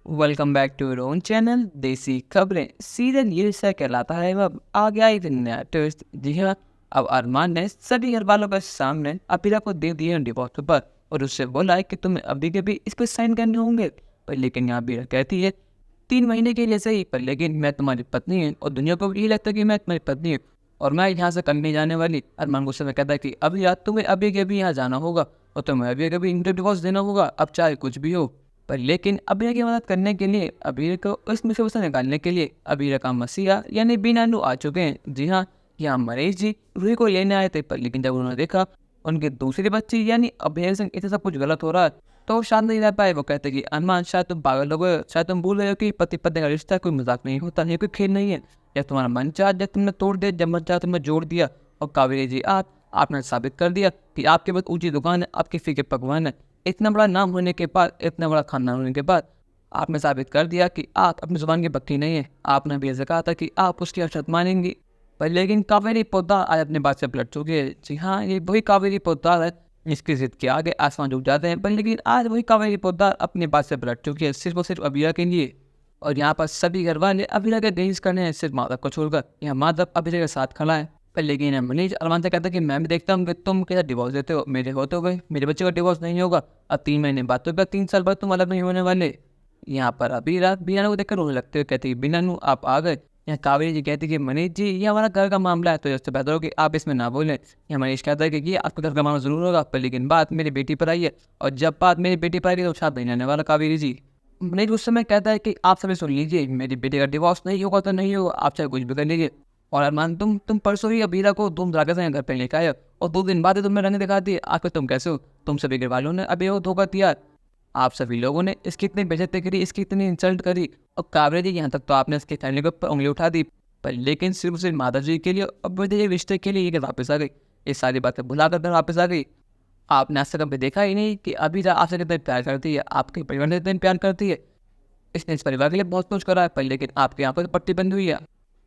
Welcome back to your own channel देसी खबरें। Serial ये हिस्सा कहलाता है अब आ गया एक नया ट्विस्ट। जी हाँ, अब अरमान ने सभी घर वालों के सामने अबीरा को दे दिए डिवोर्स पेपर और उससे बोला है कि तुम्हें अभी के भी इस पर साइन करने होंगे। पर लेकिन यहाँ अबीरा कहती है 3 महीने के लिए सही, पर लेकिन मैं तुम्हारी पत्नी हूँ और दुनिया को भी यही लगता है कि मैं तुम्हारी पत्नी हूँ और मैं यहाँ से कहीं नहीं जाने वाली। अरमान गुस्से में कहता है कि अभी यार तुम्हें अभी के भी यहाँ जाना होगा और तुम्हें अभी के भी इनको डिवोर्स देना होगा, अब चाहे कुछ भी हो। पर लेकिन अबीरा की मदद करने के लिए, अबीर को इस मुसीबत से निकालने के लिए अबीरा का मसीहा यानी बीनानू आ चुके हैं। जी हाँ, यहाँ मरीज जी रूही को लेने आए थे, पर लेकिन जब उन्होंने देखा उनकी दूसरी बच्ची यानी अभय सिंह इतना सब कुछ गलत हो रहा है तो वो शांत नहीं रह पाए। वो कहते कि अरमान शायद तुम पागल हो गए, शायद तुम भूल गए हो कि पति पत्नी का रिश्ता कोई मजाक नहीं होता, ये कोई खेल नहीं है। जब तुम्हारा मन चाह जब तुमने तोड़ दिया, जब मन चाह तुमने जोड़ दिया। और कावेरी जी आपने साबित कर दिया कि आपके पास ऊंची दुकान है, आपके फीके पकवान है। इतना बड़ा नाम होने के बाद, इतना बड़ा खानदान होने के बाद आपने साबित कर दिया कि आप अपनी जुबान की पक्की नहीं है। आपने भी ऐसा कहा था कि आप उसकी शर्त मानेंगी, पर लेकिन कावेरी पोद्दार आज अपने बात से पलट चुके हैं। जी हाँ, ये वही कावेरी पोद्दार है इसकी जिद के आगे आसमान झुक जाते हैं। पर लेकिन आज वही कावेरी पोद्दार अपनी बात से पलट चुकी है, सिर्फ और सिर्फ अबीरा के लिए। और यहाँ पर सभी घर वाले अबीरा के अगेंस्ट करने हैं, सिर्फ माधव को छोड़कर। यहाँ माधव अबीरा के साथ खड़ा है। पर लेकिन मनीष अरमान से कहता है कि मैं भी देखता हूँ कि तुम कैसा डिवोर्स देते हो, मेरे होते हुए मेरे बच्चे का डिवोर्स नहीं होगा। अब 3 महीने बाद तो 3 साल बाद तुम अलग नहीं होने वाले। यहाँ पर अबीरा बीनानू को देखकर रोने लगते हुए कहती है बीनानू आप आ गए। यहाँ कावेरी जी कहती है कि मनीष जी ये हमारा घर का मामला है, तो इससे बेहतर हो कि आप इसमें ना बोलें। यहाँ मनीष कहता है कि ये आपका घर का मामला जरूर होगा, पर लेकिन बात मेरी बेटी पर आई है और जब बात मेरी बेटी पर आई तो साथ नहीं रहने वाला कावेरी जी। मनीष उस समय कहता है कि आप सभी सुन लीजिए, मेरी बेटी का डिवोर्स नहीं होगा तो नहीं होगा, आप चाहे कुछ भी कर लीजिए। और अरमान तुम परसों ही अबीरा को तुम धड़ाके से घर पे लेकर आए और 2 दिन बाद ही तुमने रंग दिखा दिए। आखिर तुम कैसे हो? तुम सभी घर वालों ने अबीरा को धोखा दिया, आप सभी लोगों ने इसकी इतनी बेइज्जती करी, इसकी इतनी इंसल्ट करी और कावेरी जी यहाँ तक तो आपने इसके फैमिली के ऊपर उंगली उठा दी। पर लेकिन सिर्फ माता जी के लिए और बेटे के रिश्ते के लिए ये वापस आ गई, ये सारी बातें भुला कर वापस आ गई। आपने आज तक कभी देखा ही नहीं कि अबीरा आपसे कितना प्यार करती है, आपके परिवार से कितना प्यार करती है। इसने इस परिवार के लिए बहुत कुछ करा है, पर लेकिन आपके यहाँ पर पट्टी बंद हुई है।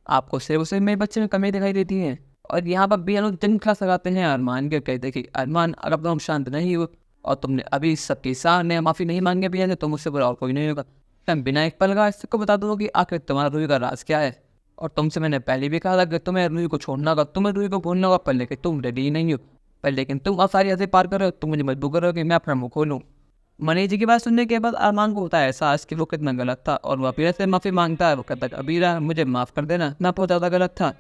आपको सिर्फ उसे मेरे बच्चे में कमी दिखाई देती है। और यहाँ पर भी लोग जंग क्लास लगाते हैं अरमान के, कहते कि अरमान अगर तुम शांत नहीं हो और तुमने अभी सबके सामने माफ़ी नहीं मांगे भैया तो मुझसे बुरा और कोई नहीं होगा। मैं बिना एक पल का सबको बता दूंगा कि आखिर तुम्हारा रूही का राज क्या है। और तुमसे मैंने पहले भी कहा था कि तुम्हें रूही को छोड़ना होगा, तुम्हें रूही को भूलना होगा, पर लेकिन तुम रेडी नहीं हो। पर लेकिन तुम अब सारी हदें पार कर रहे हो, तुम मुझे मजबूर करो कि मैं अपना मुँह खोलूँ। मनीष जी की बात सुनने के बाद अरमान को होता है एहसास कि वो कितना गलत था और वो अबीरा से माफ़ी मांगता है। वो कहता है अबीरा मुझे माफ़ कर देना, मैं बहुत ज़्यादा गलत था।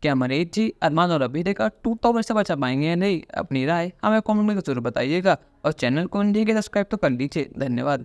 क्या मनीष जी अरमान और अबीरा का टूटता हुआ रिश्ता बचा पाएंगे या नहीं? अपनी राय हमें कमेंट में जरूर बताइएगा और चैनल को नहीं सब्सक्राइब तो कर लीजिए। धन्यवाद।